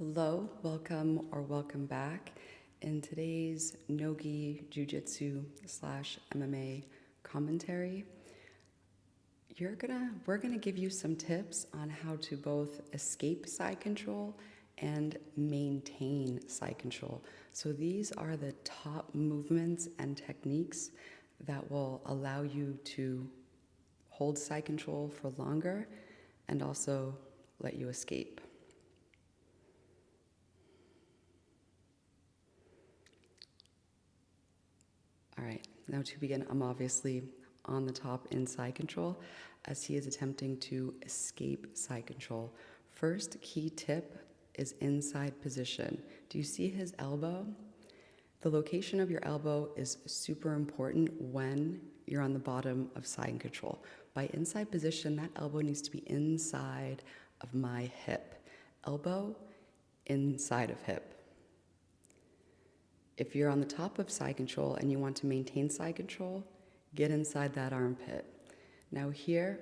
Hello, welcome or welcome back. In today's Nogi jiu-jitsu / MMA commentary, we're gonna give you some tips on how to both escape side control and maintain side control. So these are the top movements and techniques that will allow you to hold side control for longer and also let you escape. All right, now to begin, I'm obviously on the top in side control as he is attempting to escape side control. First key tip is inside position. Do you see his elbow? The location of your elbow is super important when you're on the bottom of side control. By inside position, that elbow needs to be inside of my hip. Elbow inside of hip. If you're on the top of side control and you want to maintain side control, get inside that armpit. Now here,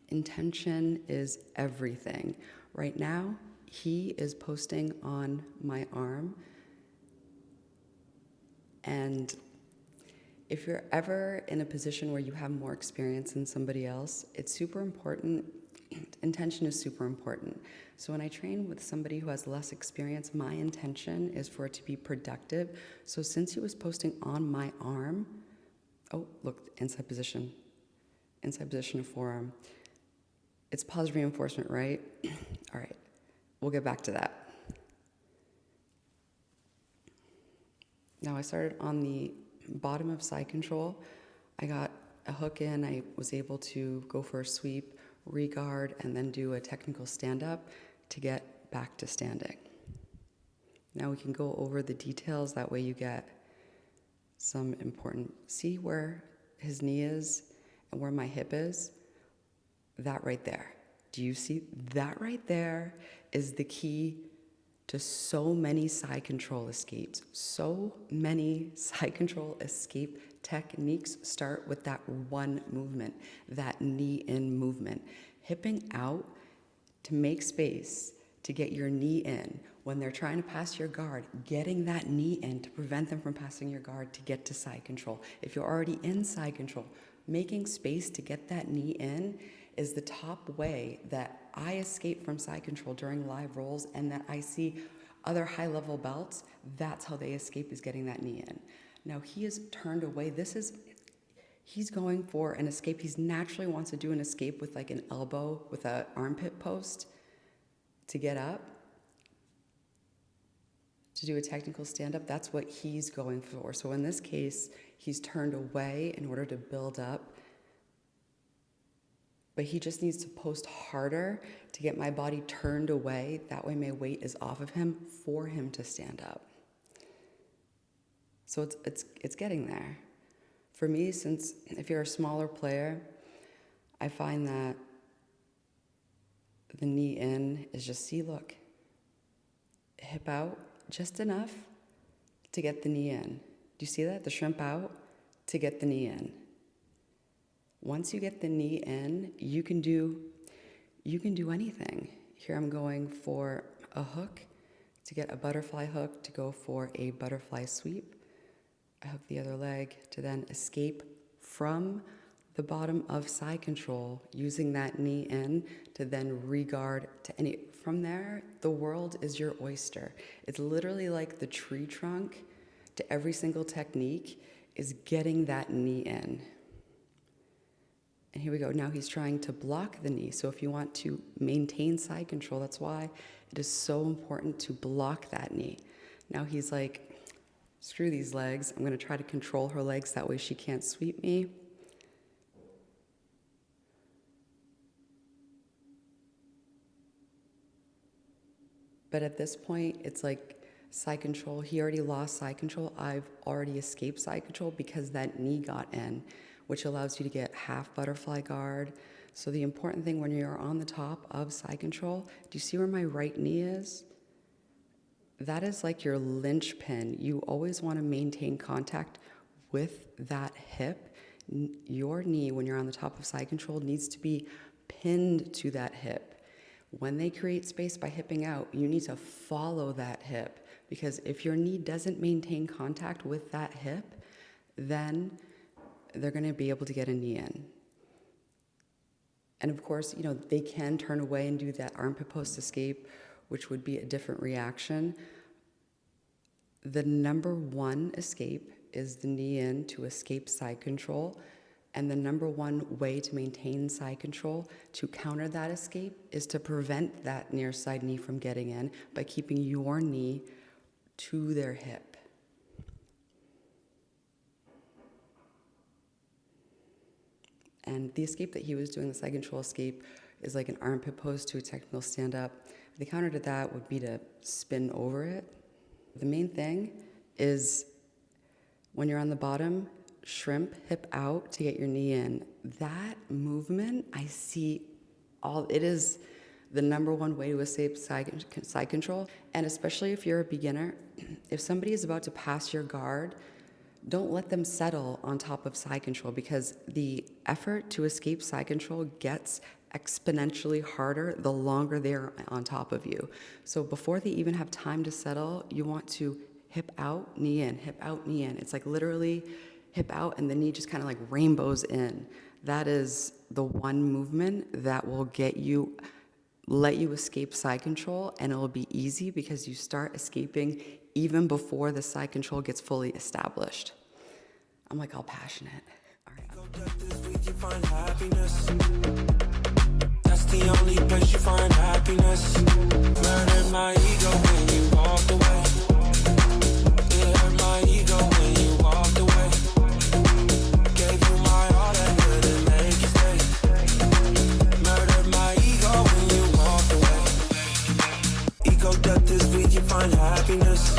intention is everything. Right now, he is posting on my arm. And if you're ever in a position where you have more experience than somebody else, it's super important. Intention is super important. So when I train with somebody who has less experience, my intention is for it to be productive. So since he was posting on my arm, oh, look, inside position of forearm. It's positive reinforcement, right? All right, we'll get back to that. Now I started on the bottom of side control. I got a hook in, I was able to go for a sweep, re-guard, and then do a technical stand-up to get back to standing. Now we can go over the details, that way you get some important, see where his knee is and where my hip is? That right there. Do you see? That right there is the key to so many side control escapes. So many side control escape techniques start with that one movement, that knee in movement. Hipping out to make space to get your knee in. When they're trying to pass your guard, getting that knee in to prevent them from passing your guard to get to side control. If you're already in side control, making space to get that knee in is the top way that I escape from side control during live rolls, and that I see other high-level belts, that's how they escape, is getting that knee in. Now he is turned away. He's going for an escape. He naturally wants to do an escape with like an elbow, with an armpit post to get up, to do a technical stand-up. That's what he's going for. So in this case, he's turned away in order to build up, but he just needs to post harder to get my body turned away. That way my weight is off of him for him to stand up. So it's getting there. For me, since if you're a smaller player, I find that the knee in is just, see, look, hip out just enough to get the knee in. Do you see that? The shrimp out to get the knee in. Once you get the knee in, you can do anything. Here I'm going for a hook to get a butterfly hook, to go for a butterfly sweep. I hook the other leg to then escape from the bottom of side control, using that knee in to then re-guard to any. From there, the world is your oyster. It's literally like the tree trunk to every single technique is getting that knee in. And here we go. Now he's trying to block the knee. So if you want to maintain side control, that's why it is so important to block that knee. Now he's like, screw these legs. I'm going to try to control her legs. That way she can't sweep me. But at this point, it's like side control. He already lost side control. I've already escaped side control because that knee got in, which allows you to get half butterfly guard. So the important thing when you're on the top of side control, do you see where my right knee is? That is like your linchpin. You always want to maintain contact with that hip. Your knee, when you're on the top of side control, needs to be pinned to that hip. When they create space by hipping out, you need to follow that hip, because if your knee doesn't maintain contact with that hip, then they're going to be able to get a knee in. And of course, they can turn away and do that armpit post escape, which would be a different reaction. The number one escape is the knee in to escape side control. And the number one way to maintain side control, to counter that escape, is to prevent that near side knee from getting in by keeping your knee to their hip. And the escape that he was doing, the side control escape, is like an armpit post to a technical stand-up. The counter to that would be to spin over it. The main thing is when you're on the bottom, shrimp, hip out to get your knee in. That movement, I see it is the number one way to escape side control. And especially if you're a beginner, if somebody is about to pass your guard, don't let them settle on top of side control, because the effort to escape side control gets exponentially harder the longer they're on top of you. So before they even have time to settle, you want to hip out, knee in, hip out, knee in. It's like literally hip out and the knee just kind of like rainbows in. That is the one movement that will let you escape side control, and it will be easy because you start escaping even before the side control gets fully established. I'm like all passionate. All right. That's the only place you find happiness. Murdered my ego when you walked away. It hurt my ego when you walked away. Gave you my all that couldn't make you stay. Murdered my ego when you walked away. Ego death is where you find happiness.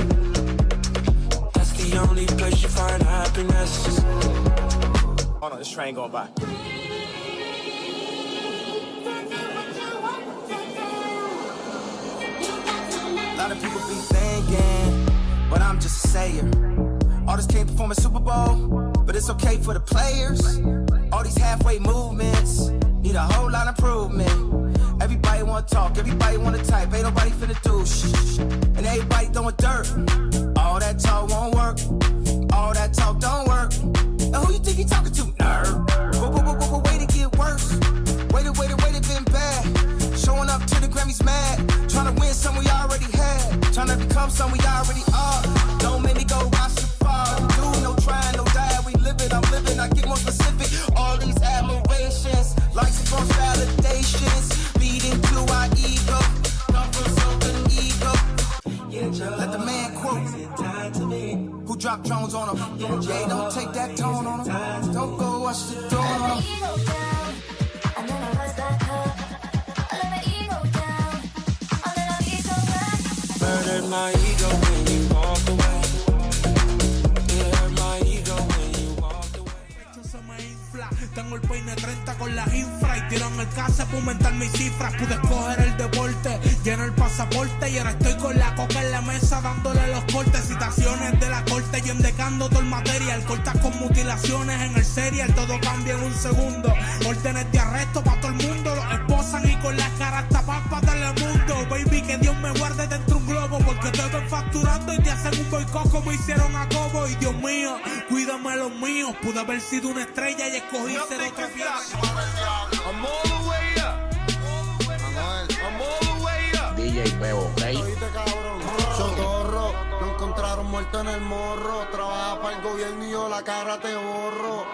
That's the only place you find happiness. Hold on, this train going by. A lot of people be thinking, but I'm just a sayer. Artists can't perform a Super Bowl, but it's okay for the players. All these halfway movements need a whole lot of improvement. Everybody wanna talk, everybody wanna type, ain't nobody finna do shh. And everybody throwing dirt. All that talk won't work. All that talk don't work. And who you think you talking to, nerd? Way to get worse. Way to been bad. Showing up to the Grammys mad. Trying to win something we already had. Trying to become something we already are. Don't make me go watch the fall. Do no trying, no die. We live it, I'm living. I get more specific. All these admirations, likes and false validations, beating to our ego. Come from something ego. Let the man quote. Who dropped drones on him? Yeah, don't take that tone on him. Don't go watch the throne on him. Murdered my ego when you walked away. It hurt my ego when you walked away. Se me infla, tengo el peine 30 con las infra y tiro en el casa para aumentar mis cifras. Pude escoger el deporte, lleno el pasaporte y ahora estoy con la coca en la mesa dándole los cortes. Citaciones de la corte y endecando todo el material. Cortas con mutilaciones en el serial, todo cambia en un segundo. Órdenes de arresto para todo el mundo, los esposan y con las caras tapadas para Telemundo. Baby, que Dios me guarde dentro un globo, porque te ven facturando y te hacen un boicot como hicieron a Cobo. Y Dios mío, cuídame los míos. Pude haber sido una estrella y escogí ser otra piedra. I'm all the way up. I'm all the way up. DJ Bebo, ¿ok? Socorro, lo encontraron muerto en el morro. Trabaja para el gobierno y yo la cara te borro.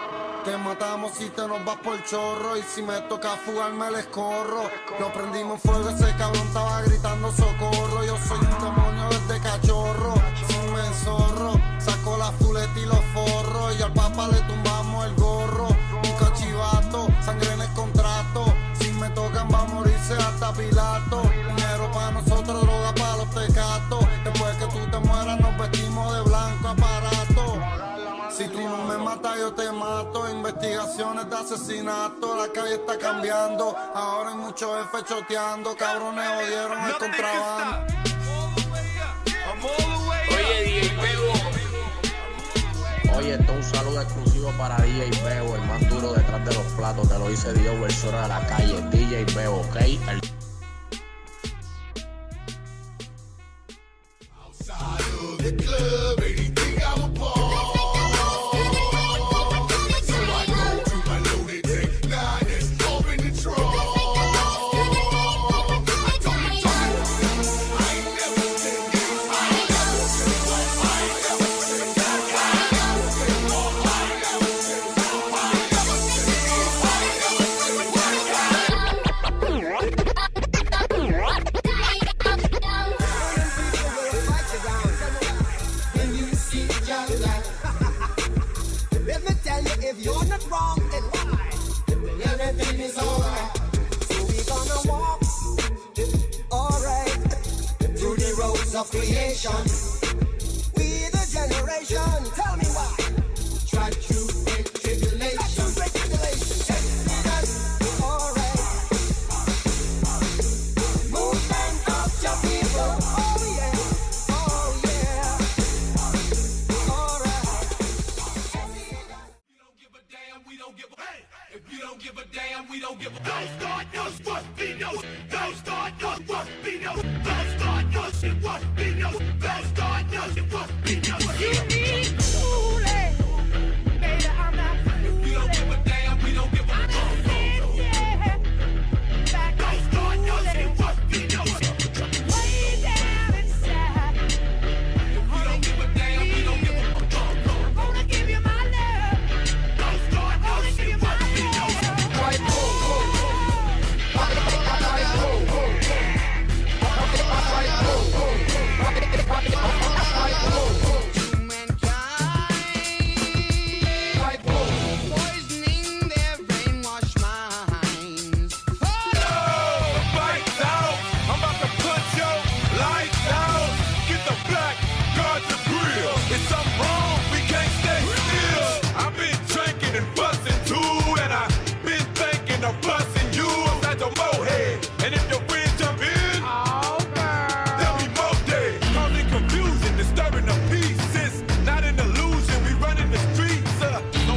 Te matamos si te nos vas por chorro. Y si me toca fugarme les corro. Lo prendimos en fuego, ese cabrón estaba gritando socorro. Yo soy un demonio desde cachorro. Si me enzorro, saco la fuleta y los forros. Y al papa le tumbamos el gorro. Un cachivato, sangre en el contrato. Si me tocan va a morirse hasta Pilato. Dinero para nosotros, droga para los tecatos. Después que tú te mueras nos vestimos de blanco aparato. Si tú no me matas yo te mato. Investigaciones de asesinato. La calle está cambiando. Ahora hay muchos jefes choteando. Cabrones jodieron el contrabando. Oye, DJ Bebo. Oye, esto es un saludo exclusivo para DJ Bebo, el más duro detrás de los platos. Te lo dice Dios, versora de la calle. DJ Bebo, ¿ok? the club, anything I'm a part. So I go to my loaded tank, nah, that's off in the trunk. I told me, I ain't never said this, I ain't never said what, I ain't never said that, I ain't never said what, I ain't never said that, I ain't never said this, I ain't never said what, Let me tell you, if you're not wrong, then why? Everything is alright. So we gonna walk, alright, through the roads of creation. We the generation, tell me why. Try to break tribulation. Exodus, alright. Movement of your people, oh yeah, alright. We don't give a damn, we don't give a hey. If you don't give a damn, we don't give a don't start no what be no. Don't start no what be no. Don't start no shit what be no. Don't start no shit what be no. You need fooling, baby, I'm not fooling. If you don't give a damn, we don't give a damn. Don't start no shit what be no. Way down inside. If you don't give a damn, we don't give a damn. I'm gonna give you my love. Don't start no shit what be no. Poisoning their brainwashed minds. Lights out. I'm about to put your lights out. Get the black guard the grill. It's something wrong, we can't stay still. I've been drinking and busting too, and I've been thinking of busting you. I'm not your mohead, and if your friends jump in, there'll be more days. Causing confusion, disturbing the peace. It's not an illusion, we running the streets. So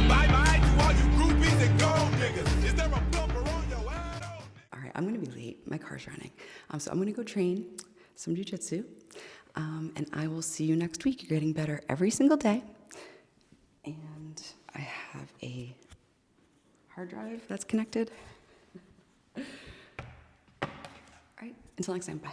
bye-bye to all you groupies and gold niggas. Is there a plumber on your head? All right, I'm gonna be late. My car's running. So I'm gonna go train some jiu-jitsu. And I will see you next week. You're getting better every single day. And I have a hard drive that's connected. All right, until next time, bye.